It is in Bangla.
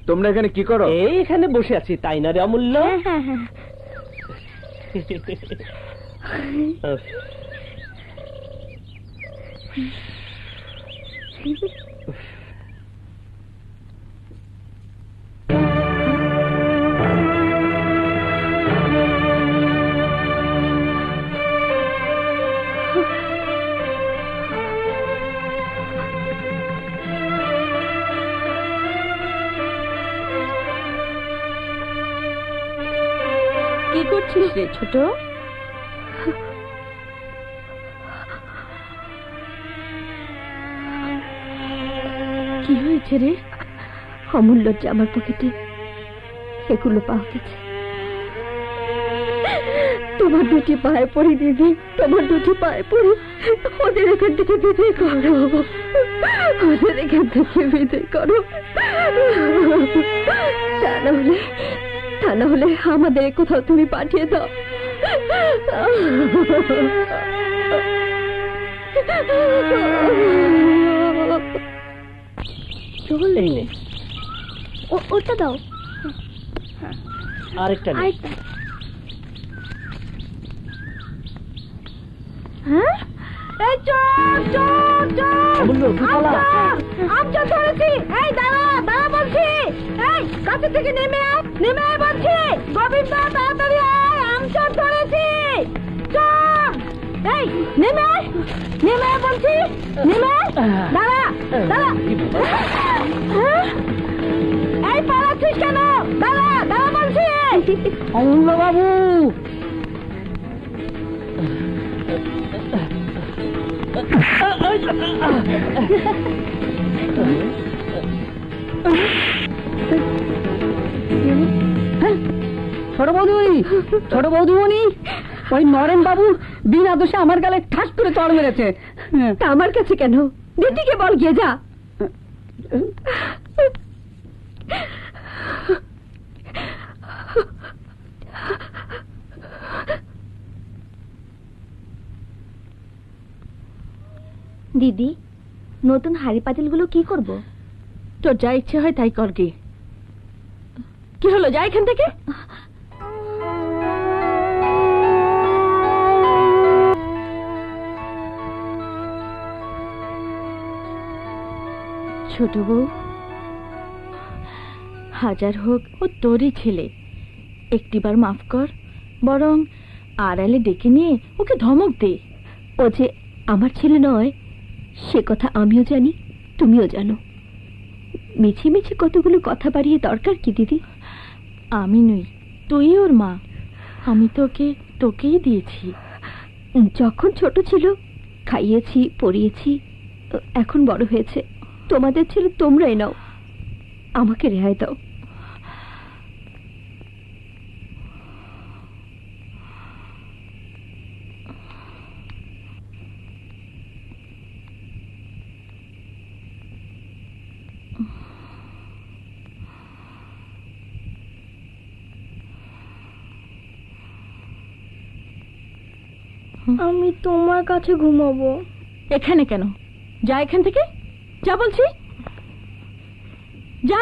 তোমরা এখানে কি করো? এই এখানে বসে আছি, তাই না রে অমূল্য? কি করছিস রে ছোট? কি হয়েছে রে? অমূল্য জামার পকেটে এগুলো পাওয়া গেছে। তোমার দুটি পায়ে পড়ি দিদি, তোমার দুটি পায়ে পড়ি, ওদের এখান থেকে বিদায় করো, ওদের এখান থেকে বিদায় করো। তা না হলে আমাদের কোথাও তুমি পাঠিয়ে দাও। ওটা দাও, আরেকটা হ্যাঁ? এই চোর চোর চোর, আমটা ধরেছি। এই দাঁড়া দাঁড়া বলছি, এই কাছে থেকে নেমে আয়, নেমে আয় বলছি। গোবিন্দ তাড়াতাড়ি আয়, আমটা ধরেছি। চোর, এই নেমে আয়, নেমে আয় বলছি, নেমে আয়। দাঁড়া দাঁড়া, এই পালাচ্ছিস কেন? দাঁড়া দাঁড়া বলছি। অমূল্য বাবু, ছোট বৌদিমণি, ছোট বৌদিমণি, ওই নরেন বাবু বিনা দোষে আমার গালে ঠাস করে চড় মেরেছে। তা আমার কাছে কেন? দিদিকে বল গিয়ে যা। দিদি, নতুন হাড়ি পাতিলগুলো কি করব? তোর যা ইচ্ছে হয় তাই কর। কি হলো, যা এখান থেকে। ছোট বউ, হাজার হোক ও তোরই ছেলে, একটিবার মাফ কর, বরং আড়ালে ডেকে নিয়ে ওকে ধমক দে। ও যে আমার ছেলে নয় সে কথা আমিও জানি, তুমিও জানো। মিছি মিছি কতগুলো কথা বাড়িয়ে দরকার কি দিদি? আমি নই, তুই ওর মা। আমি তোকেই দিয়েছি। যখন ছোট ছিল খাইয়েছি, পরিয়েছি, এখন বড় হয়েছে, তোমাদের ছেলে তোমরাই নাও, আমাকে রেহাই দাও। আমি তোমার কাছে ঘুমাবো। এখানে কেন? যা এখান থেকে, যা বলছি, যা।